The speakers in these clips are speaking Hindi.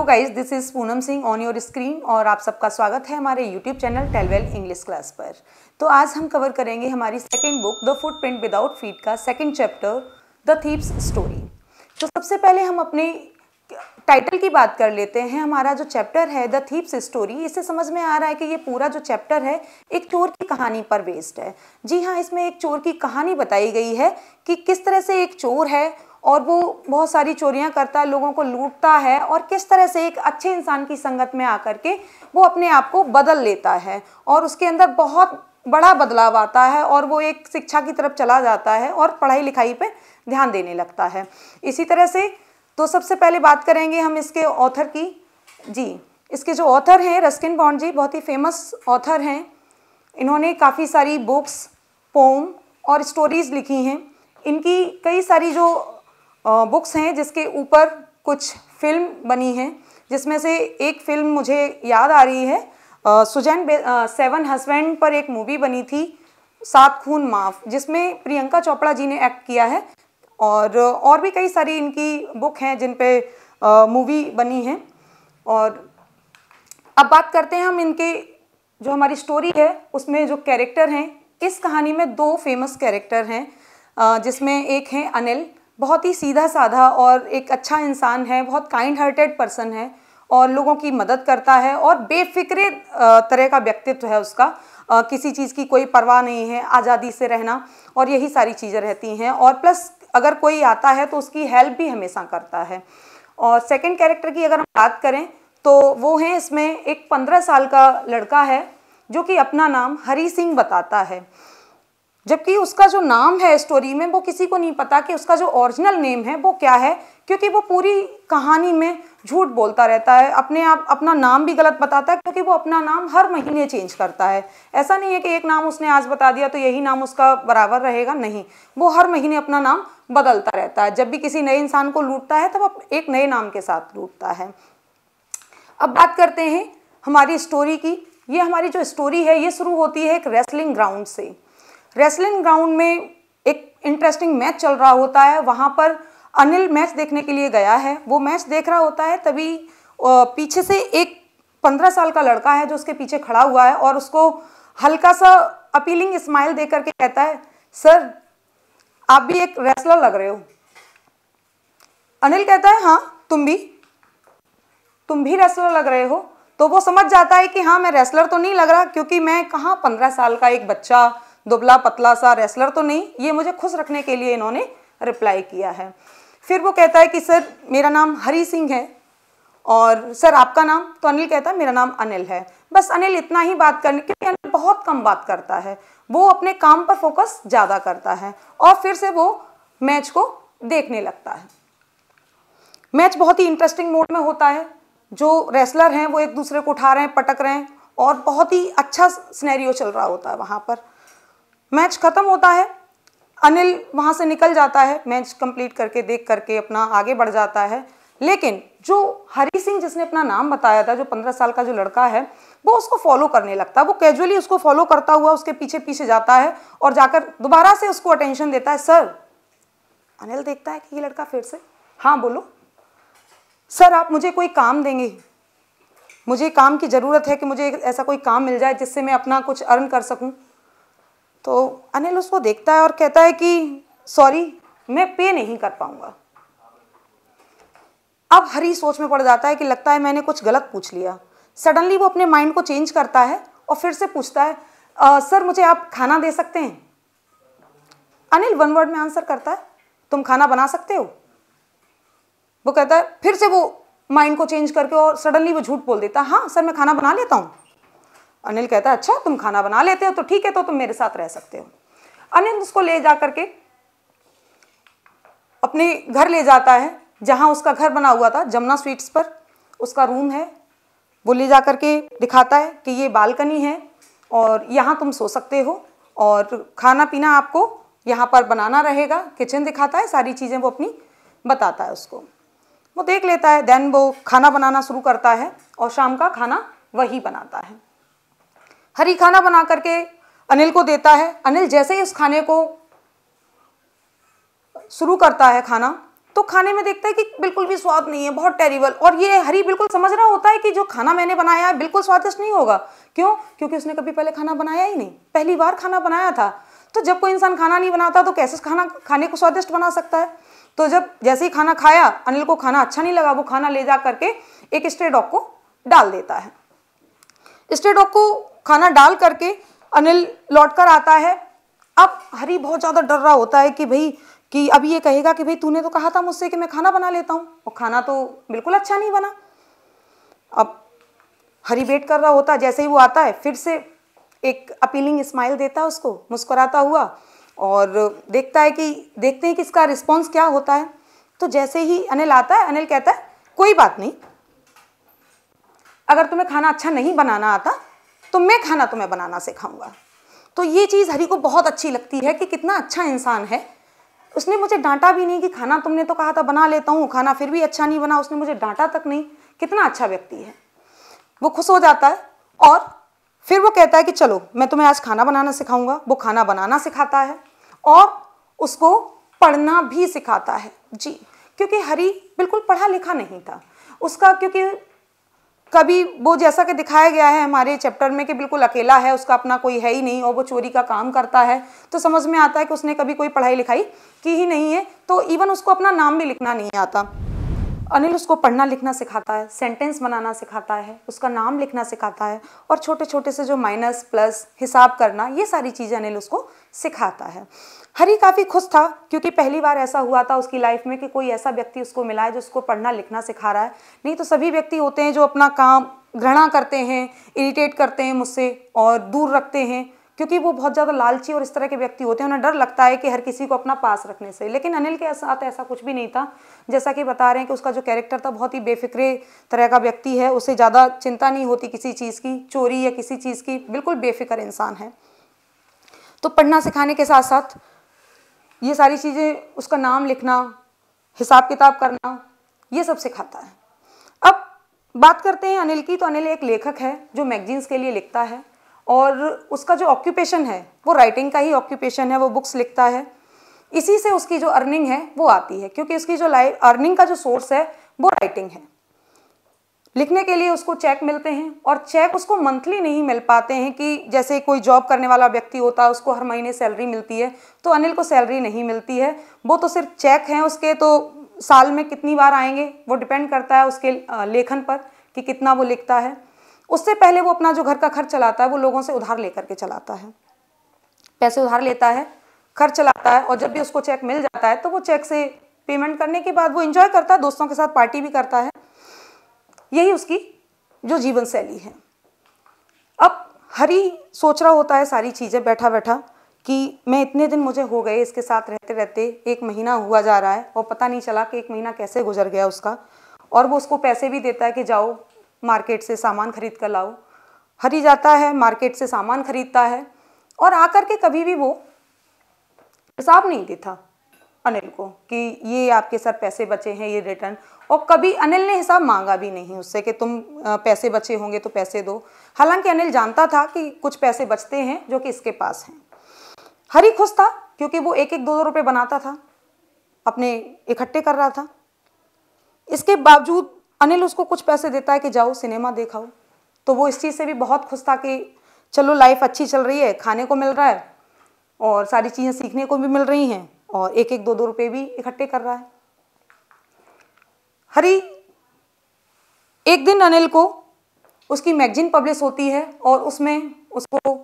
Guys, this is Poonam Singh on your screen और आप सबका स्वागत है हमारे YouTube channel tell well English class पर। तो आज हम कवर करेंगे हमारी second book the footprint without feet का second chapter the thieves story. तो सबसे पहले हम अपने टाइटल की बात कर लेते हैं। हमारा जो चैप्टर है द थीव्स स्टोरी, इससे समझ में आ रहा है कि ये पूरा जो चैप्टर है एक चोर की कहानी पर बेस्ड है। जी हाँ, इसमें एक चोर की कहानी बताई गई है कि किस तरह से एक चोर है और वो बहुत सारी चोरियां करता है, लोगों को लूटता है और किस तरह से एक अच्छे इंसान की संगत में आकर के वो अपने आप को बदल लेता है और उसके अंदर बहुत बड़ा बदलाव आता है और वो एक शिक्षा की तरफ चला जाता है और पढ़ाई लिखाई पे ध्यान देने लगता है। इसी तरह से तो सबसे पहले बात करेंगे हम इसके ऑथर की। जी, इसके जो ऑथर हैं रस्किन बॉन्ड जी, बहुत ही फेमस ऑथर हैं। इन्होंने काफ़ी सारी बुक्स, पोम और स्टोरीज़ लिखी हैं। इनकी कई सारी जो बुक्स हैं जिसके ऊपर कुछ फिल्म बनी हैं, जिसमें से एक फिल्म मुझे याद आ रही है, सुजैन सेवन हस्बैंड पर एक मूवी बनी थी, सात खून माफ, जिसमें प्रियंका चोपड़ा जी ने एक्ट किया है। और भी कई सारी इनकी बुक हैं जिन पे मूवी बनी है। और अब बात करते हैं हम इनके जो हमारी स्टोरी है उसमें जो कैरेक्टर हैं। इस कहानी में दो फेमस कैरेक्टर हैं, जिसमें एक है अनिल, बहुत ही सीधा साधा और एक अच्छा इंसान है, बहुत काइंड हार्टेड पर्सन है और लोगों की मदद करता है और बेफिक्रे तरह का व्यक्तित्व है उसका। किसी चीज़ की कोई परवाह नहीं है, आज़ादी से रहना और यही सारी चीज़ें रहती हैं। और प्लस अगर कोई आता है तो उसकी हेल्प भी हमेशा करता है। और सेकंड कैरेक्टर की अगर हम बात करें तो वो है, इसमें एक 15 साल का लड़का है जो कि अपना नाम हरी सिंह बताता है, जबकि उसका जो नाम है स्टोरी में वो किसी को नहीं पता कि उसका जो ओरिजिनल नेम है वो क्या है, क्योंकि वो पूरी कहानी में झूठ बोलता रहता है, अपने आप अपना नाम भी गलत बताता है, क्योंकि वो अपना नाम हर महीने चेंज करता है। ऐसा नहीं है कि एक नाम उसने आज बता दिया तो यही नाम उसका बराबर रहेगा, नहीं, वो हर महीने अपना नाम बदलता रहता है। जब भी किसी नए इंसान को लूटता है तब वो एक नए नाम के साथ लूटता है। अब बात करते हैं हमारी स्टोरी की। ये हमारी जो स्टोरी है ये शुरू होती है एक रेसलिंग ग्राउंड से। रेसलिंग ग्राउंड में एक इंटरेस्टिंग मैच चल रहा होता है। वहाँ पर अनिल मैच देखने के लिए गया है। वो मैच देख रहा होता है, तभी पीछे से एक 15 साल का लड़का है जो उसके पीछे खड़ा हुआ है और उसको हल्का सा अपीलिंग स्माइल दे करके कहता है, सर आप भी एक रेसलर लग रहे हो। अनिल कहता है, हाँ तुम भी रेसलर लग रहे हो। तो वो समझ जाता है कि हाँ, मैं रेसलर तो नहीं लग रहा, क्योंकि मैं कहाँ 15 साल का एक बच्चा, दुबला पतला सा रेसलर तो नहीं। ये मुझे खुश रखने के लिए इन्होंने रिप्लाई किया है। फिर वो कहता है कि सर मेरा नाम हरी सिंह है और सर आपका नाम? तो अनिल कहता है मेरा नाम अनिल है। बस अनिल इतना ही बात करने, क्योंकि अनिल बहुत कम बात करता है, वो अपने काम पर फोकस ज़्यादा करता है और फिर से वो मैच को देखने लगता है। मैच बहुत ही इंटरेस्टिंग मोड में होता है। जो रेसलर हैं वो एक दूसरे को उठा रहे हैं, पटक रहे हैं और बहुत ही अच्छा सिनेरियो चल रहा होता है वहाँ पर। मैच ख़त्म होता है, अनिल वहाँ से निकल जाता है, मैच कंप्लीट करके देख करके अपना आगे बढ़ जाता है। लेकिन जो हरी सिंह जिसने अपना नाम बताया था, जो 15 साल का जो लड़का है, वो उसको फॉलो करने लगता है। वो कैजुअली उसको फॉलो करता हुआ उसके पीछे पीछे जाता है और जाकर दोबारा से उसको अटेंशन देता है, सर। अनिल देखता है कि ये लड़का फिर से, हाँ बोलो सर, आप मुझे कोई काम देंगे? मुझे काम की ज़रूरत है कि मुझे ऐसा कोई काम मिल जाए जिससे मैं अपना कुछ अर्न कर सकूं। तो अनिल उसको देखता है और कहता है कि सॉरी, मैं पे नहीं कर पाऊंगा। अब हरी सोच में पड़ जाता है कि लगता है मैंने कुछ गलत पूछ लिया। सडनली वो अपने माइंड को चेंज करता है और फिर से पूछता है, सर मुझे आप खाना दे सकते हैं? अनिल वन वर्ड में आंसर करता है, तुम खाना बना सकते हो? वो कहता है, फिर से वो माइंड को चेंज करके और सडनली वो झूठ बोल देता है, हाँ सर मैं खाना बना लेता हूँ। अनिल कहता है, अच्छा तुम खाना बना लेते हो तो ठीक है, तो तुम मेरे साथ रह सकते हो। अनिल उसको ले जा करके अपने घर ले जाता है, जहाँ उसका घर बना हुआ था, जमुना स्वीट्स पर उसका रूम है। वो ले जा करके दिखाता है कि ये बालकनी है और यहाँ तुम सो सकते हो और खाना पीना आपको यहाँ पर बनाना रहेगा। किचन दिखाता है, सारी चीज़ें वो अपनी बताता है उसको। वो देख लेता है, देन वो खाना बनाना शुरू करता है और शाम का खाना वही बनाता है। हरी खाना बना करके अनिल को देता है। अनिल जैसे ही उस खाने को शुरू करता है खाना, तो खाने में देखता है कि बिल्कुल भी स्वाद नहीं है, बहुत टेरिबल। और ये हरी बिल्कुल समझ रहा होता है कि जो खाना मैंने बनाया है बिल्कुल स्वादिष्ट नहीं होगा। क्यों? क्योंकि उसने कभी पहले खाना बनाया ही नहीं, पहली बार खाना बनाया था। तो जब कोई इंसान खाना नहीं बनाता तो कैसे खाने को स्वादिष्ट बना सकता है? तो जब जैसे ही खाना खाया, अनिल को खाना अच्छा नहीं लगा, वो खाना ले जा करके एक स्ट्रे डॉग को डाल देता है। स्ट्रे डॉग को खाना डाल करके अनिल लौट कर आता है। अब हरी बहुत ज़्यादा डर रहा होता है कि भाई कि अभी ये कहेगा कि भाई तूने तो कहा था मुझसे कि मैं खाना बना लेता हूँ, और खाना तो बिल्कुल अच्छा नहीं बना। अब हरी वेट कर रहा होता है, जैसे ही वो आता है फिर से एक अपीलिंग स्माइल देता है उसको, मुस्कुराता हुआ, और देखते हैं कि इसका रिस्पॉन्स क्या होता है। तो जैसे ही अनिल आता है, अनिल कहता है कोई बात नहीं, अगर तुम्हें खाना अच्छा नहीं बनाना आता तो मैं खाना तुम्हें बनाना सिखाऊंगा। तो ये चीज़ हरी को बहुत अच्छी लगती है कि कितना अच्छा इंसान है, उसने मुझे डांटा भी नहीं कि खाना तुमने तो कहा था बना लेता हूँ, खाना फिर भी अच्छा नहीं बना, उसने मुझे डांटा तक नहीं, कितना अच्छा व्यक्ति है। वो खुश हो जाता है और फिर वो कहता है कि चलो मैं तुम्हें आज खाना बनाना सिखाऊंगा। वो खाना बनाना सिखाता है और उसको पढ़ना भी सिखाता है जी, क्योंकि हरी बिल्कुल पढ़ा लिखा नहीं था उसका, क्योंकि कभी वो जैसा कि दिखाया गया है हमारे चैप्टर में कि बिल्कुल अकेला है, उसका अपना कोई है ही नहीं और वो चोरी का काम करता है। तो समझ में आता है कि उसने कभी कोई पढ़ाई लिखाई की ही नहीं है, तो इवन उसको अपना नाम भी लिखना नहीं आता। अनिल उसको पढ़ना लिखना सिखाता है, सेंटेंस बनाना सिखाता है, उसका नाम लिखना सिखाता है, और छोटे छोटे से जो माइनस प्लस हिसाब करना, ये सारी चीज़ें अनिल उसको सिखाता है। हरी काफ़ी खुश था क्योंकि पहली बार ऐसा हुआ था उसकी लाइफ में कि कोई ऐसा व्यक्ति उसको मिला है जो उसको पढ़ना लिखना सिखा रहा है। नहीं तो सभी व्यक्ति होते हैं जो अपना काम घृणा करते हैं, इरिटेट करते हैं मुझसे और दूर रखते हैं, क्योंकि वो बहुत ज़्यादा लालची और इस तरह के व्यक्ति होते हैं, उन्हें डर लगता है कि हर किसी को अपना पास रखने से। लेकिन अनिल के साथ ऐसा कुछ भी नहीं था। जैसा कि बता रहे हैं कि उसका जो कैरेक्टर था बहुत ही बेफिक्रे तरह का व्यक्ति है, उसे ज़्यादा चिंता नहीं होती किसी चीज़ की, चोरी या किसी चीज़ की, बिल्कुल बेफिक्र इंसान है। तो पढ़ना सिखाने के साथ साथ ये सारी चीज़ें, उसका नाम लिखना, हिसाब किताब करना, ये सब सिखाता है। अब बात करते हैं अनिल की। तो अनिल एक लेखक है जो मैगजीन्स के लिए लिखता है, और उसका जो ऑक्यूपेशन है वो राइटिंग का ही ऑक्यूपेशन है, वो बुक्स लिखता है। इसी से उसकी जो अर्निंग है वो आती है, क्योंकि उसकी जो अर्निंग का जो सोर्स है वो राइटिंग है। लिखने के लिए उसको चेक मिलते हैं, और चेक उसको मंथली नहीं मिल पाते हैं कि जैसे कोई जॉब करने वाला व्यक्ति होता है उसको हर महीने सैलरी मिलती है, तो अनिल को सैलरी नहीं मिलती है। वो तो सिर्फ चेक हैं उसके, तो साल में कितनी बार आएंगे वो डिपेंड करता है उसके लेखन पर कि कितना वो लिखता है। उससे पहले वो अपना जो घर का खर्च चलाता है वो लोगों से उधार लेकर के चलाता है, पैसे उधार लेता है, खर्च चलाता है, और जब भी उसको चेक मिल जाता है तो वो चेक से पेमेंट करने के बाद वो एंजॉय करता है, दोस्तों के साथ पार्टी भी करता है। यही उसकी जो जीवन शैली है। अब हरी सोच रहा होता है सारी चीज़ें बैठा बैठा कि मैं इतने दिन मुझे हो गए इसके साथ रहते रहते, 1 महीना हुआ जा रहा है और पता नहीं चला कि 1 महीना कैसे गुजर गया उसका। और वो उसको पैसे भी देता है कि जाओ मार्केट से सामान खरीद कर लाओ। हरी जाता है मार्केट से सामान खरीदता है, और आकर के कभी भी वो हिसाब नहीं देता अनिल को कि ये आपके सर पैसे बचे हैं, ये रिटर्न। और कभी अनिल ने हिसाब मांगा भी नहीं उससे कि तुम पैसे बचे होंगे तो पैसे दो। हालांकि अनिल जानता था कि कुछ पैसे बचते हैं जो कि इसके पास हैं। हरी खुश था क्योंकि वो 1-1 2-2 रुपये बनाता था, अपने इकट्ठे कर रहा था। इसके बावजूद अनिल उसको कुछ पैसे देता है कि जाओ सिनेमा देखाओ। तो वो इस चीज़ से भी बहुत खुश था कि चलो लाइफ अच्छी चल रही है, खाने को मिल रहा है और सारी चीज़ें सीखने को भी मिल रही हैं, और 1-1 2-2 रुपये भी इकट्ठे कर रहा है। हरी एक दिन अनिल को उसकी मैगजीन पब्लिश होती है और उसमें उसको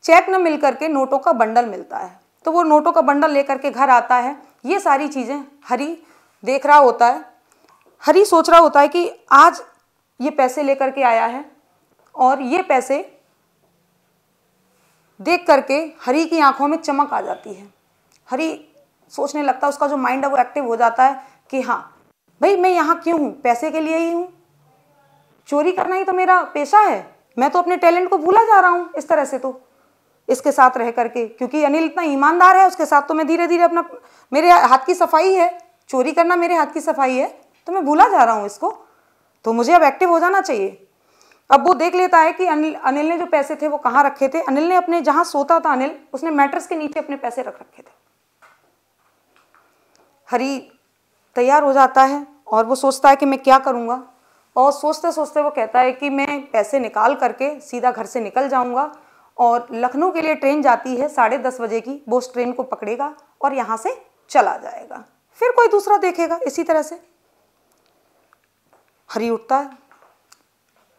चेक न मिल करके नोटों का बंडल मिलता है। तो वो नोटों का बंडल लेकर के घर आता है। ये सारी चीज़ें हरी देख रहा होता है। हरी सोच रहा होता है कि आज ये पैसे लेकर के आया है, और ये पैसे देख करके हरी की आंखों में चमक आ जाती है। हरी सोचने लगता है, उसका जो माइंड है वो एक्टिव हो जाता है कि हाँ भाई मैं यहाँ क्यों हूँ, पैसे के लिए ही हूँ, चोरी करना ही तो मेरा पेशा है, मैं तो अपने टैलेंट को भूला जा रहा हूँ इस तरह से तो इसके साथ रह करके, क्योंकि अनिल इतना ईमानदार है उसके साथ, तो मैं धीरे धीरे अपना, मेरे हाथ की सफाई है, चोरी करना मेरे हाथ की सफाई है, तो मैं भूला जा रहा हूँ इसको, तो मुझे अब एक्टिव हो जाना चाहिए। अब वो देख लेता है कि अनिल ने जो पैसे थे वो कहाँ रखे थे। अनिल ने अपने जहाँ सोता था उसने मैट्रेस के नीचे अपने पैसे रख रखे थे। हरी तैयार हो जाता है और वो सोचता है कि मैं क्या करूँगा, और सोचते सोचते वो कहता है कि मैं पैसे निकाल करके सीधा घर से निकल जाऊँगा और लखनऊ के लिए ट्रेन जाती है 10:30 बजे की, वो उस ट्रेन को पकड़ेगा और यहाँ से चला जाएगा, फिर कोई दूसरा देखेगा। इसी तरह से हरी उठता है,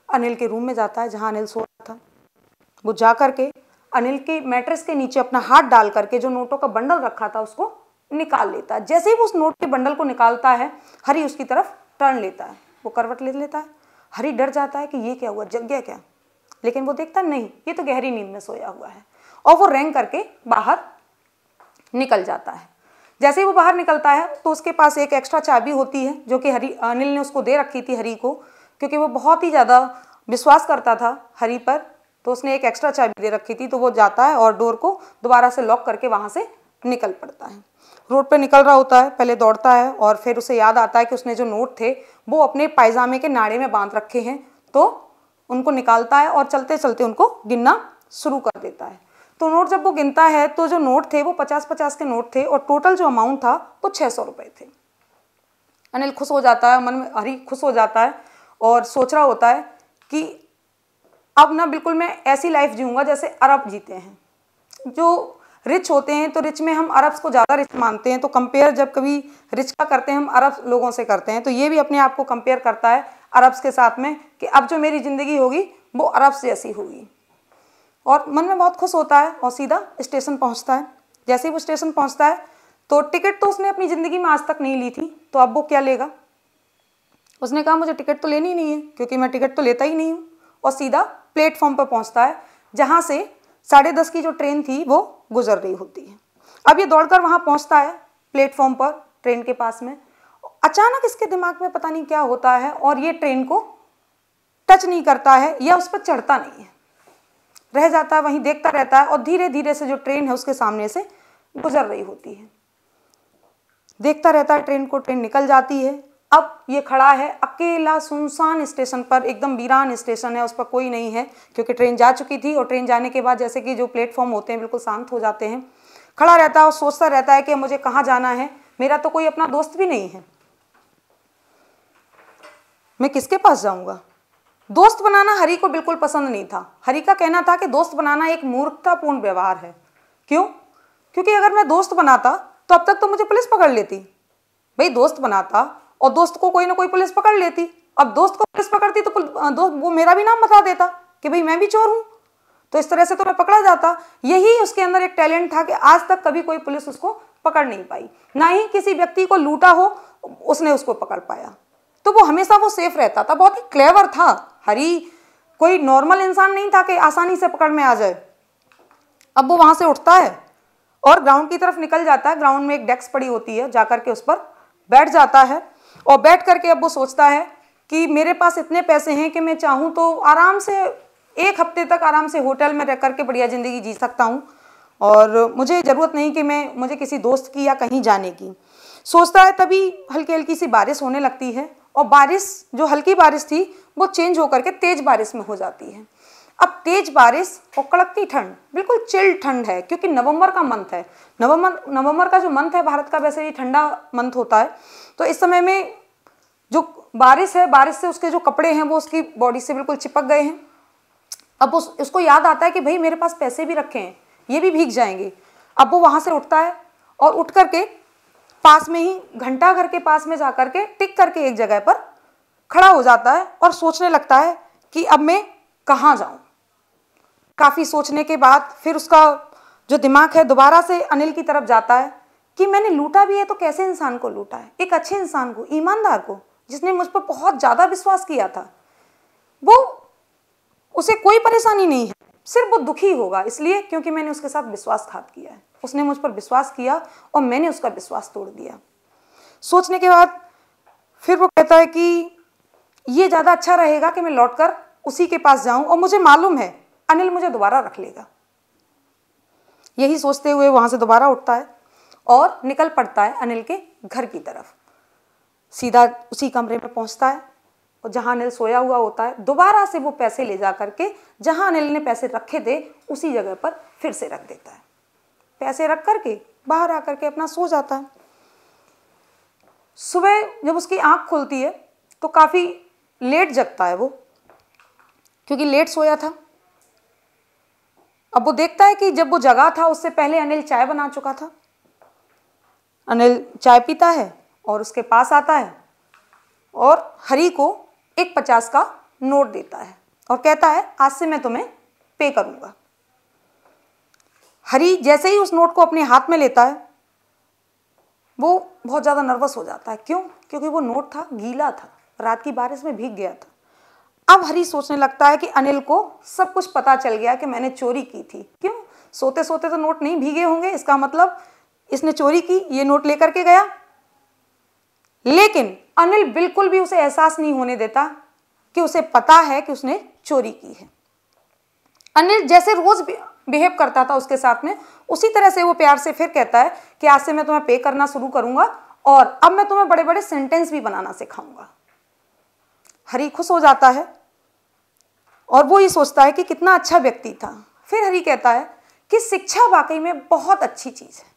अनिल के रूम में जाता है जहाँ अनिल सो रहा था। वो जा करके अनिल के मैट्रेस के नीचे अपना हाथ डाल करके जो नोटों का बंडल रखा था उसको निकाल लेता है। जैसे ही वो उस नोट के बंडल को निकालता है, हरी उसकी तरफ टर्न लेता है, वो करवट ले लेता है। हरी डर जाता है कि ये क्या हुआ, जग गया क्या, लेकिन वो देखता नहीं, ये तो गहरी नींद में सोया हुआ है, और वो रेंग करके बाहर निकल जाता है। जैसे ही वो बाहर निकलता है तो उसके पास एक एक्स्ट्रा चाबी होती है जो कि अनिल ने उसको दे रखी थी हरी को, क्योंकि वो बहुत ही ज़्यादा विश्वास करता था हरी पर, तो उसने एक एक्स्ट्रा चाबी दे रखी थी। तो वो जाता है और डोर को दोबारा से लॉक करके वहाँ से निकल पड़ता है। रोड पे निकल रहा होता है, पहले दौड़ता है और फिर उसे याद आता है कि उसने जो नोट थे वो अपने पायजामे के नाड़े में बांध रखे हैं, तो उनको निकालता है और चलते चलते उनको गिनना शुरू कर देता है। तो नोट जब वो गिनता है तो जो नोट थे वो 50-50 के नोट थे और टोटल जो अमाउंट था वो 600 रुपये थे। अनिल खुश हो जाता है, मन में हरी खुश हो जाता है और सोच रहा होता है कि अब ना बिल्कुल मैं ऐसी लाइफ जीऊँगा जैसे अरब जीते हैं। जो रिच होते हैं तो रिच में हम अरब्स को ज़्यादा रिच मानते हैं, तो कंपेयर जब कभी रिच का करते हैं हम अरब लोगों से करते हैं, तो ये भी अपने आप को कंपेयर करता है अरब्स के साथ में कि अब जो मेरी ज़िंदगी होगी वो अरब्स जैसी होगी। और मन में बहुत खुश होता है और सीधा स्टेशन पहुंचता है। जैसे ही वो स्टेशन पहुंचता है तो टिकट तो उसने अपनी ज़िंदगी में आज तक नहीं ली थी, तो अब वो क्या लेगा। उसने कहा मुझे टिकट तो लेनी ही नहीं है क्योंकि मैं टिकट तो लेता ही नहीं हूँ, और सीधा प्लेटफॉर्म पर पहुँचता है जहाँ से 10:30 की जो ट्रेन थी वो गुजर रही होती है। अब ये दौड़कर वहाँ पहुँचता है प्लेटफॉर्म पर ट्रेन के पास में। अचानक इसके दिमाग में पता नहीं क्या होता है और ये ट्रेन को टच नहीं करता है या उस पर चढ़ता नहीं है, रह जाता है वहीं, देखता रहता है और धीरे धीरे से जो ट्रेन है उसके सामने से गुजर रही होती है। देखता रहता है ट्रेन को, ट्रेन निकल जाती है। अब ये खड़ा है अकेला सुनसान स्टेशन पर, एकदम वीरान स्टेशन है, उस पर कोई नहीं है क्योंकि ट्रेन जा चुकी थी, और ट्रेन जाने के बाद जैसे कि जो प्लेटफॉर्म होते हैं बिल्कुल शांत हो जाते हैं। खड़ा रहता है और सोचता रहता है कि मुझे कहाँ जाना है, मेरा तो कोई अपना दोस्त भी नहीं है, मैं किसके पास जाऊँगा। दोस्त बनाना हरी को बिल्कुल पसंद नहीं था। हरी का कहना था कि दोस्त बनाना एक मूर्खतापूर्ण व्यवहार है। क्यों? क्योंकि अगर मैं दोस्त बनाता तो अब तक तो मुझे पुलिस पकड़ लेती। भाई दोस्त बनाता और दोस्त को कोई ना कोई पुलिस पकड़ लेती, अब दोस्त को पुलिस पकड़ती तो दोस्त वो मेरा भी नाम बता देता कि भाई मैं भी चोर हूँ, तो इस तरह से तो मैं पकड़ा जाता। यही उसके अंदर एक टैलेंट था कि आज तक कभी कोई पुलिस उसको पकड़ नहीं पाई, ना ही किसी व्यक्ति को लूटा हो उसने उसको पकड़ पाया, तो वो हमेशा वो सेफ रहता था। बहुत ही क्लेवर था हरी, कोई नॉर्मल इंसान नहीं था कि आसानी से पकड़ में आ जाए। अब वो वहाँ से उठता है और ग्राउंड की तरफ निकल जाता है। ग्राउंड में एक डेस्क पड़ी होती है, जाकर के उस पर बैठ जाता है और बैठ करके अब वो सोचता है कि मेरे पास इतने पैसे हैं कि मैं चाहूँ तो आराम से 1 हफ्ते तक आराम से होटल में रह करके बढ़िया ज़िंदगी जी सकता हूँ, और मुझे ज़रूरत नहीं कि मुझे किसी दोस्त की या कहीं जाने की। सोचता है तभी हल्की हल्की सी बारिश होने लगती है, और बारिश जो हल्की बारिश थी वो चेंज होकर के तेज बारिश में हो जाती है। अब तेज बारिश और कड़कती ठंड, बिल्कुल चिल्ड ठंड है क्योंकि नवंबर का मंथ है। नवंबर का जो मंथ है भारत का वैसे ही ठंडा मंथ होता है, तो इस समय में जो बारिश है, बारिश से उसके जो कपड़े हैं वो उसकी बॉडी से बिल्कुल चिपक गए हैं। अब उसको याद आता है कि भाई मेरे पास पैसे भी रखे हैं, ये भी भीग जाएंगे। अब वो वहाँ से उठता है और उठ करके पास में ही घंटा घर के पास में जाकर के टिक करके एक जगह पर खड़ा हो जाता है और सोचने लगता है कि अब मैं कहाँ जाऊँ। काफ़ी सोचने के बाद फिर उसका जो दिमाग है दोबारा से अनिल की तरफ जाता है कि मैंने लूटा भी है तो कैसे इंसान को लूटा है, एक अच्छे इंसान को, ईमानदार को, जिसने मुझ पर बहुत ज़्यादा विश्वास किया था। वो उसे कोई परेशानी नहीं है, सिर्फ वो दुखी होगा इसलिए क्योंकि मैंने उसके साथ विश्वासघात किया है। उसने मुझ पर विश्वास किया और मैंने उसका विश्वास तोड़ दिया। सोचने के बाद फिर वो कहता है कि ये ज़्यादा अच्छा रहेगा कि मैं लौटकर उसी के पास जाऊं, और मुझे मालूम है अनिल मुझे दोबारा रख लेगा। यही सोचते हुए वहाँ से दोबारा उठता है और निकल पड़ता है अनिल के घर की तरफ। सीधा उसी कमरे में पहुँचता है और जहाँ अनिल सोया हुआ होता है दोबारा से वो पैसे ले जा करके जहाँ अनिल ने पैसे रखे थे उसी जगह पर फिर से रख देता है। पैसे रख करके बाहर आकर के अपना सो जाता है। सुबह जब उसकी आंख खुलती है तो काफ़ी लेट जगता है वो, क्योंकि लेट सोया था। अब वो देखता है कि जब वो जगा था उससे पहले अनिल चाय बना चुका था। अनिल चाय पीता है और उसके पास आता है और हरी को एक 50 का नोट देता है और कहता है आज से मैं तुम्हें पे करूंगा। हरी जैसे ही उस नोट को अपने हाथ में लेता है वो बहुत ज़्यादा नर्वस हो जाता है। क्यों? क्योंकि वो नोट था गीला था, रात की बारिश में भीग गया था। अब हरी सोचने लगता है कि अनिल को सब कुछ पता चल गया कि मैंने चोरी की थी। क्यों? सोते सोते तो नोट नहीं भीगे होंगे, इसका मतलब इसने चोरी की, ये नोट लेकर के गया। लेकिन अनिल बिल्कुल भी उसे एहसास नहीं होने देता कि उसे पता है कि उसने चोरी की है। अनिल जैसे रोज बिहेव करता था उसके साथ में, उसी तरह से वो प्यार से फिर कहता है कि आज से मैं तुम्हें पे करना शुरू करूंगा और अब मैं तुम्हें बड़े बड़े सेंटेंस भी बनाना सिखाऊंगा। हरी खुश हो जाता है और वो ये सोचता है कि कितना अच्छा व्यक्ति था। फिर हरी कहता है कि शिक्षा वाकई में बहुत अच्छी चीज है।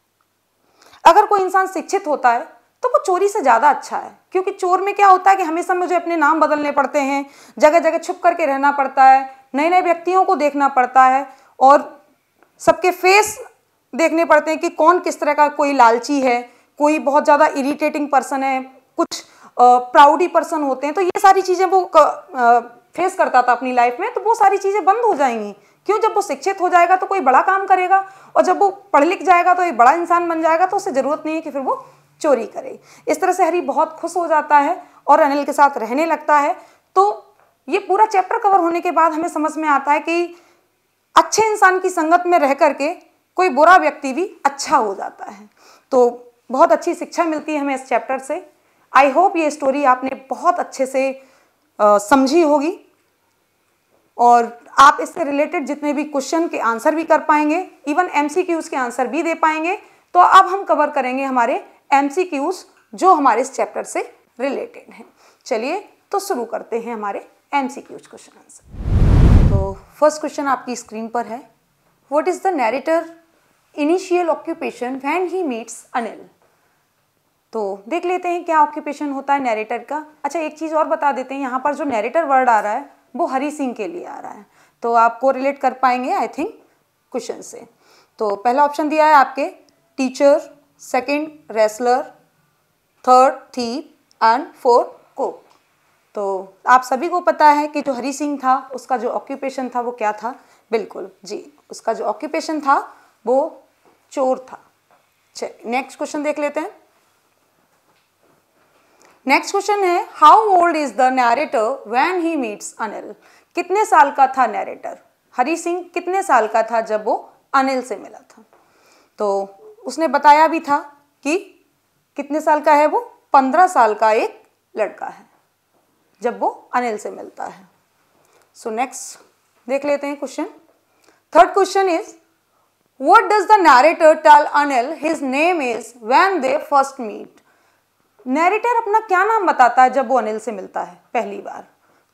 अगर कोई इंसान शिक्षित होता है तो वो चोरी से ज़्यादा अच्छा है, क्योंकि चोर में क्या होता है कि हमेशा मुझे अपने नाम बदलने पड़ते हैं, जगह जगह छुप करके रहना पड़ता है, नए नए व्यक्तियों को देखना पड़ता है और सबके फेस देखने पड़ते हैं कि कौन किस तरह का, कोई लालची है, कोई बहुत ज़्यादा इरिटेटिंग पर्सन है, कुछ प्राउडी पर्सन होते हैं। तो ये सारी चीज़ें वो फेस करता था अपनी लाइफ में, तो वो सारी चीज़ें बंद हो जाएंगी। क्यों? जब वो शिक्षित हो जाएगा तो कोई बड़ा काम करेगा और जब वो पढ़ लिख जाएगा तो एक बड़ा इंसान बन जाएगा, तो उसे ज़रूरत नहीं है कि फिर वो चोरी करे। इस तरह से हरी बहुत खुश हो जाता है और अनिल के साथ रहने लगता है। तो ये पूरा चैप्टर कवर होने के बाद हमें समझ में आता है कि अच्छे इंसान की संगत में रह करके कोई बुरा व्यक्ति भी अच्छा हो जाता है। तो बहुत अच्छी शिक्षा मिलती है हमें इस चैप्टर से। आई होप ये स्टोरी आपने बहुत अच्छे से समझी होगी और आप इससे रिलेटेड जितने भी क्वेश्चन के आंसर भी कर पाएंगे, इवन MCQs के आंसर भी दे पाएंगे। तो अब हम कवर करेंगे हमारे MCQs जो हमारे इस चैप्टर से रिलेटेड हैं। चलिए तो शुरू करते हैं हमारे MCQs क्वेश्चन आंसर। तो फर्स्ट क्वेश्चन आपकी स्क्रीन पर है, what is the narrator initial occupation when he meets Anil. तो देख लेते हैं क्या ऑक्यूपेशन होता है नैरेटर का। अच्छा, एक चीज़ और बता देते हैं, यहाँ पर जो नैरेटर वर्ड आ रहा है वो हरी सिंह के लिए आ रहा है, तो आपको रिलेट कर पाएंगे आई थिंक क्वेश्चन से। तो पहला ऑप्शन दिया है आपके teacher, second wrestler, third thief and fourth cook. तो आप सभी को पता है कि जो हरी सिंह था उसका जो ऑक्यूपेशन था वो क्या था? बिल्कुल जी, उसका जो ऑक्यूपेशन था वो चोर था। चलिए नेक्स्ट क्वेश्चन देख लेते हैं। नेक्स्ट क्वेश्चन है, how old is the narrator when he meets Anil. कितने साल का था नैरेटर? हरी सिंह कितने साल का था जब वो अनिल से मिला था? तो उसने बताया भी था कि कितने साल का है वो? 15 साल का एक लड़का है जब वो अनिल से मिलता है। सो नेक्स्ट देख लेते हैं question. Third question is, what does the narrator tell Anil his name is when they first meet. Narrator अपना क्या नाम बताता है जब वो अनिल से मिलता है पहली बार?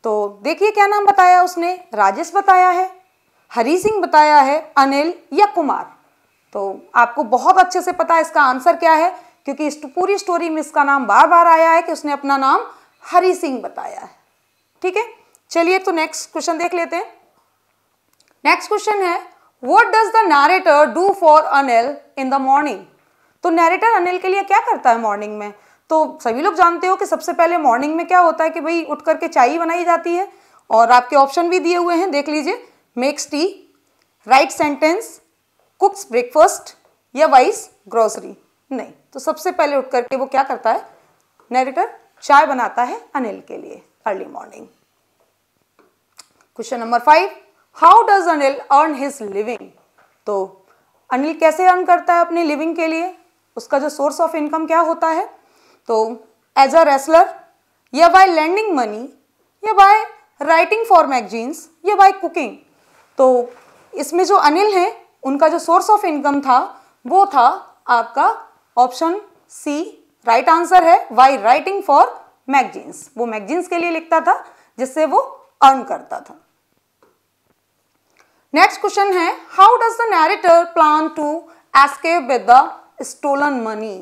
तो देखिए क्या नाम बताया उसने, राजेश बताया है, हरी सिंह बताया है, अनिल या कुमार। तो आपको बहुत अच्छे से पता है इसका आंसर क्या है, क्योंकि इस पूरी स्टोरी में इसका नाम बार बार आया है कि उसने अपना नाम हरी सिंह बताया है। ठीक है, चलिए तो नेक्स्ट क्वेश्चन देख लेते हैं। नेक्स्ट क्वेश्चन है, what does the narrator do for Anil in the morning. तो नैरेटर अनिल के लिए क्या करता है मॉर्निंग में? तो सभी लोग जानते हो कि सबसे पहले मॉर्निंग में क्या होता है कि भाई उठ करके चाय बनाई जाती है और आपके ऑप्शन भी दिए हुए हैं, देख लीजिए, makes T, right sentence, कुक्स breakfast या वाइस ग्रोसरी। नहीं, तो सबसे पहले उठ करके वो क्या करता है, नैरेटर चाय बनाता है अनिल के लिए early morning. Question number 5, how does Anil earn his living. तो अनिल कैसे अर्न करता है अपने लिविंग के लिए, उसका जो सोर्स ऑफ इनकम क्या होता है? तो एज अ रेसलर या बाय लैंडिंग मनी या बाय राइटिंग फॉर मैगजीन्स या बाय कुकिंग। तो इसमें जो अनिल हैं उनका जो सोर्स ऑफ इनकम था वो था आपका ऑप्शन सी, राइट आंसर है, बाय राइटिंग फॉर मैगजीन्स। वो मैगजीन्स के लिए लिखता था जिससे वो अर्न करता था। नेक्स्ट क्वेश्चन है, how does the narrator plan to escape with the stolen money.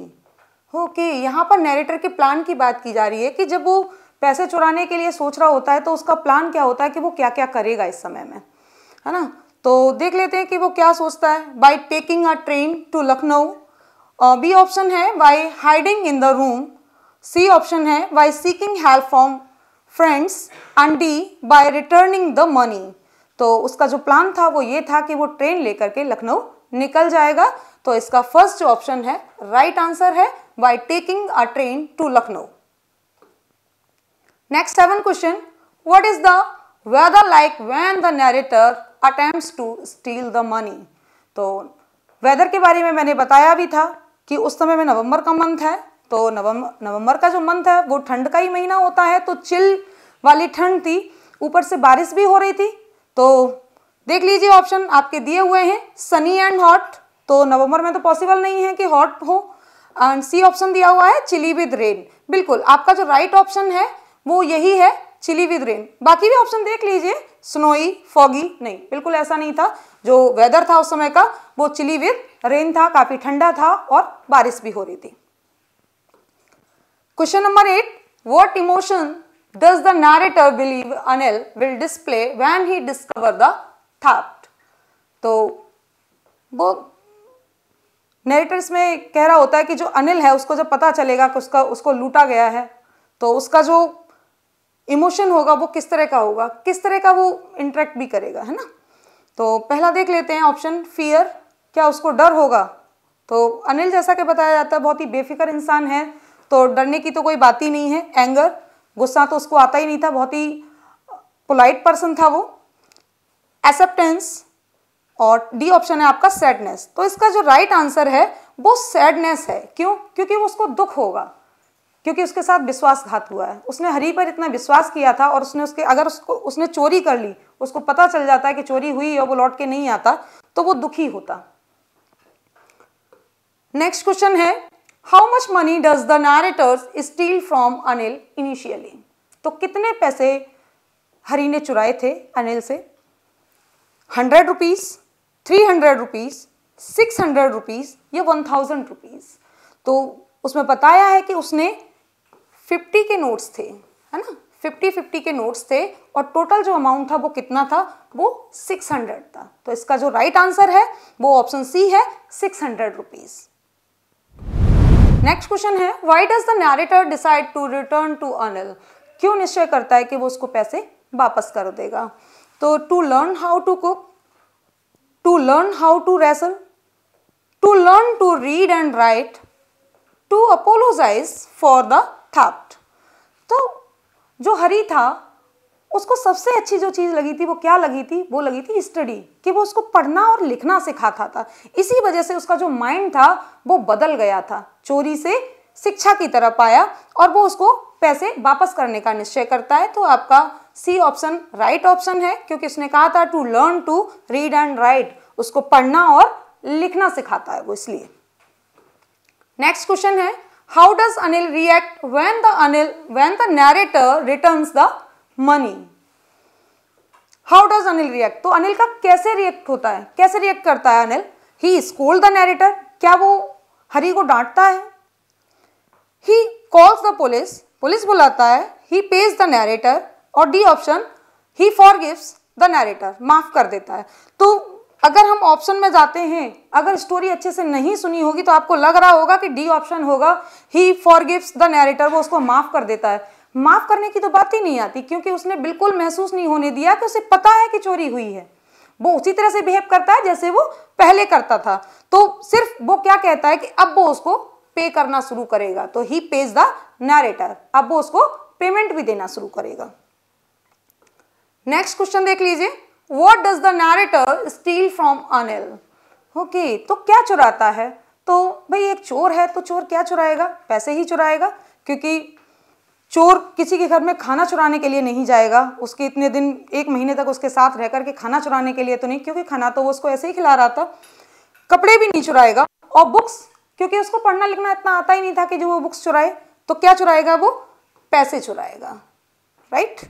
Okay, यहाँ पर नैरेटर के प्लान की बात की जा रही है कि जब वो पैसे चुराने के लिए सोच रहा होता है तो उसका प्लान क्या होता है कि वो क्या क्या करेगा इस समय में, है ना। तो देख लेते हैं कि वो क्या सोचता है। By taking a train to Lucknow, B option है by hiding in the room, C option है by seeking help from friends and D by returning the money. तो उसका जो प्लान था वो ये था कि वो ट्रेन लेकर के लखनऊ निकल जाएगा। तो इसका फर्स्ट जो ऑप्शन है राइट आंसर है by taking a train to Lucknow. Next 7th question, what is the weather like when the narrator attempts to steal the money. तो वेदर के बारे में मैंने बताया भी था कि उस समय में नवंबर का मंथ है। तो नवंबर का जो मंथ है वो ठंड का ही महीना होता है, तो चिल वाली ठंड थी, ऊपर से बारिश भी हो रही थी। तो देख लीजिए ऑप्शन आपके दिए हुए हैं सनी एंड हॉट, तो नवंबर में तो पॉसिबल नहीं है कि हॉट हो। एंड सी ऑप्शन दिया हुआ है चिली विद रेन। बिल्कुल आपका जो राइट ऑप्शन है वो यही है, चिली विद रेन। बाकी भी ऑप्शन देख लीजिए, स्नोई, फॉगी, नहीं, बिल्कुल ऐसा नहीं था। जो वेदर था उस समय का वो चिली विद रेन था, काफी ठंडा था और बारिश भी हो रही थी। Question number 8, what emotion does the narrator believe Anil will display when he discover the theft. तो वो नैरेटर इसमें कह रहा होता है कि जो अनिल है उसको जब पता चलेगा कि उसको लूटा गया है तो उसका जो इमोशन होगा वो किस तरह का होगा, किस तरह का वो इंटरेक्ट भी करेगा, है ना। तो पहला देख लेते हैं ऑप्शन फियर, क्या उसको डर होगा। तो अनिल जैसा कि बताया जाता है बहुत ही बेफिक्र इंसान है, तो डरने की तो कोई बात ही नहीं है। एंगर, गुस्सा तो उसको आता ही नहीं था, बहुत ही पोलाइट पर्सन था वो। एक्सेप्टेंस, और डी ऑप्शन है आपका सैडनेस। तो इसका जो राइट आंसर है वो सैडनेस है। क्यों? क्योंकि वो उसको दुख होगा, क्योंकि उसके साथ विश्वासघात हुआ है। उसने हरी पर इतना विश्वास किया था और उसने चोरी कर ली, उसको पता चल जाता है कि चोरी हुई और वो लौट के नहीं आता, तो वो दुखी होता। नेक्स्ट क्वेश्चन है, how much money does the narrators steal from Anil initially. तो कितने पैसे हरी ने चुराए थे अनिल से? 100 रुपीज, 300 रुपीज, 600 रुपीज या 1000 रुपीज। तो उसमें बताया है कि उसने 50 के नोट्स थे, है ना, 50-50 के नोट्स थे और टोटल जो अमाउंट था वो कितना था, वो 600 था। तो इसका जो राइट आंसर है वो ऑप्शन सी है, 600 रुपीज। नेक्स्ट क्वेश्चन है, why does the narrator decide to return to Anil. क्यों निश्चय करता है कि वो उसको पैसे वापस कर देगा। तो to learn how to cook, to learn how to wrestle, to learn to read and write, to apologise for the theft. तो जो हरी था उसको सबसे अच्छी जो चीज लगी थी वो क्या लगी थी, वो लगी थी स्टडी, कि वो उसको पढ़ना और लिखना सिखाता था। इसी वजह से उसका जो माइंड था वो बदल गया था, चोरी से शिक्षा की तरफ आया और वो उसको पैसे वापस करने का निश्चय करता है। तो आपका सी ऑप्शन राइट ऑप्शन है, क्योंकि उसने कहा था to learn to read and write, उसको पढ़ना और लिखना सिखाता है वो, इसलिए। नेक्स्ट क्वेश्चन है, how does Anil react when the narrator returns the money. How does Anil react, तो अनिल का कैसे रिएक्ट होता है, कैसे रिएक्ट करता है अनिल। ही स्कोल्ड द नैरेटर, क्या वो हरी को डांटता है। He calls the police, police बुलाता है। ही पेज द नैरेटर, और D option he forgives the narrator, माफ कर देता है। तो अगर हम ऑप्शन में जाते हैं, अगर स्टोरी अच्छे से नहीं सुनी होगी तो आपको लग रहा होगा कि डी ऑप्शन होगा, ही फॉरगिव्स द नैरेटर, वो उसको माफ कर देता है। माफ करने की तो बात ही नहीं आती, क्योंकि उसने बिल्कुल महसूस नहीं होने दिया कि उसे पता है कि चोरी हुई है। वो उसी तरह से बिहेव करता है जैसे वो पहले करता था। तो सिर्फ वो क्या कहता है कि अब वो उसको पे करना शुरू करेगा, तो ही पेज द नैरेटर, अब वो उसको पेमेंट भी देना शुरू करेगा। नेक्स्ट क्वेश्चन देख लीजिए, what does the narrator steel from Anil. Okay, तो क्या चुराता है। तो भाई एक चोर है तो चोर क्या चुराएगा, पैसे ही चुराएगा, क्योंकि चोर किसी के घर में खाना चुराने के लिए नहीं जाएगा। उसके इतने दिन, 1 महीने तक उसके साथ रह करके खाना चुराने के लिए तो नहीं, क्योंकि खाना तो वो उसको ऐसे ही खिला रहा था। कपड़े भी नहीं चुराएगा, और बुक्स, क्योंकि उसको पढ़ना लिखना इतना आता ही नहीं था कि जो वो बुक्स चुराए। तो क्या चुराएगा वो, पैसे चुराएगा, राइट।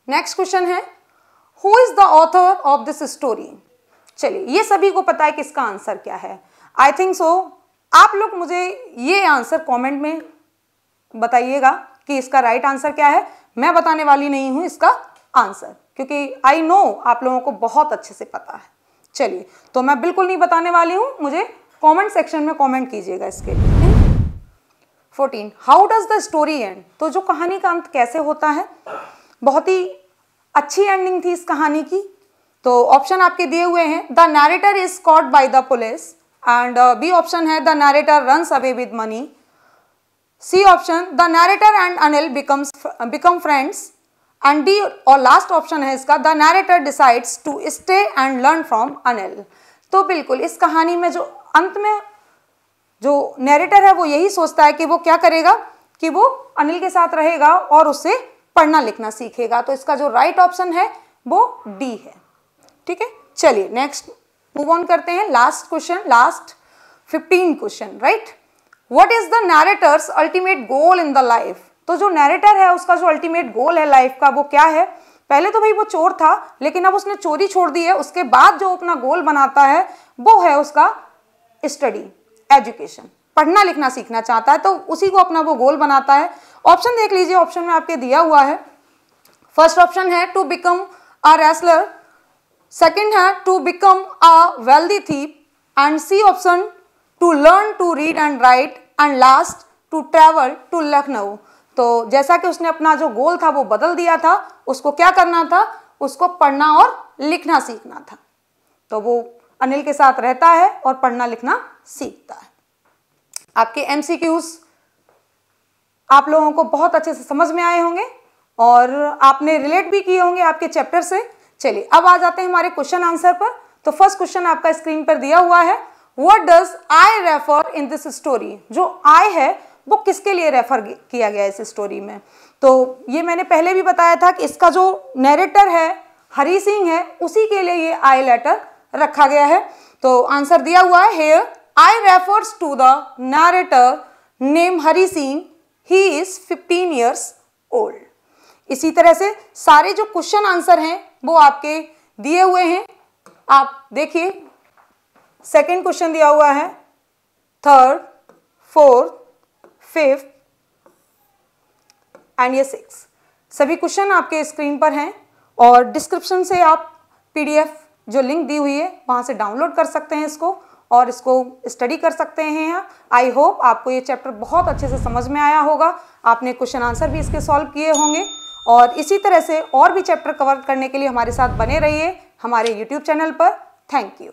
नेक्स्ट क्वेश्चन है, who is the author of this story. चलिए, ये सभी को पता है कि इसका आंसर क्या है। आई थिंक सो आप लोग मुझे ये आंसर कमेंट में बताइएगा कि इसका राइट आंसर क्या है। मैं बताने वाली नहीं हूं इसका आंसर, क्योंकि आई नो आप लोगों को बहुत अच्छे से पता है। चलिए, तो मैं बिल्कुल नहीं बताने वाली हूं, मुझे कमेंट सेक्शन में कमेंट कीजिएगा इसके। 14 how does the story and. तो जो कहानी का अंत कैसे होता है, बहुत ही अच्छी एंडिंग थी इस कहानी की। तो ऑप्शन आपके दिए हुए हैं, the narrator is caught by the police, and B option है the narrator runs away with money, C option the narrator and Anil become friends, and D और लास्ट ऑप्शन है इसका, the narrator decides to stay and learn from Anil. तो बिल्कुल इस कहानी में जो अंत में जो नैरेटर है वो यही सोचता है कि वो क्या करेगा कि वो अनिल के साथ रहेगा और उससे पढ़ना लिखना सीखेगा। तो इसका जो राइट ऑप्शन है वो डी है। ठीक है, चलिए नेक्स्ट मूव ऑन करते हैं। Last question, last 15 question, right. What is the narrator's ultimate goal in the life. तो जो नैरेटर है उसका जो अल्टीमेट गोल है लाइफ का वो क्या है। पहले तो भाई वो चोर था, लेकिन अब उसने चोरी छोड़ दी है। उसके बाद जो अपना गोल बनाता है वो है उसका स्टडी, एजुकेशन, पढ़ना लिखना सीखना चाहता है, तो उसी को अपना वो गोल बनाता है। ऑप्शन देख लीजिए, ऑप्शन में आपके दिया हुआ है। फर्स्ट ऑप्शन है to become a wrestler, second है to become a wealthy thief, and C option to learn to read and write, and last to travel to Lucknow. तो जैसा कि उसने अपना जो गोल था वो बदल दिया था, उसको क्या करना था, उसको पढ़ना और लिखना सीखना था। तो वो अनिल के साथ रहता है और पढ़ना लिखना सीखता है। आपके एमसीक्यूज आप लोगों को बहुत अच्छे से समझ में आए होंगे और आपने रिलेट भी किए होंगे आपके चैप्टर से। चलिए अब आ जाते हैं हमारे क्वेश्चन आंसर पर। तो फर्स्ट क्वेश्चन आपका स्क्रीन पर दिया हुआ है, what does I refer in this story. जो आई है वो किसके लिए रेफर किया गया है इस स्टोरी में। तो ये मैंने पहले भी बताया था कि इसका जो नैरेटर है हरी सिंह है, उसी के लिए ये आई लेटर रखा गया है। तो आंसर दिया हुआ है, here I refers to the narrator name Hari Singh, he is 15 years old. इसी तरह से सारे जो क्वेश्चन आंसर हैं वो आपके दिए हुए हैं। आप देखिए, सेकंड क्वेश्चन दिया हुआ है, थर्ड, फोर्थ, फिफ्थ एंड ये 6 सभी क्वेश्चन आपके स्क्रीन पर हैं और डिस्क्रिप्शन से आप पीडीएफ जो लिंक दी हुई है वहां से डाउनलोड कर सकते हैं इसको और इसको स्टडी कर सकते हैं। आई होप आपको ये चैप्टर बहुत अच्छे से समझ में आया होगा, आपने क्वेश्चन आंसर भी इसके सॉल्व किए होंगे। और इसी तरह से और भी चैप्टर कवर करने के लिए हमारे साथ बने रहिए हमारे यूट्यूब चैनल पर। Thank you.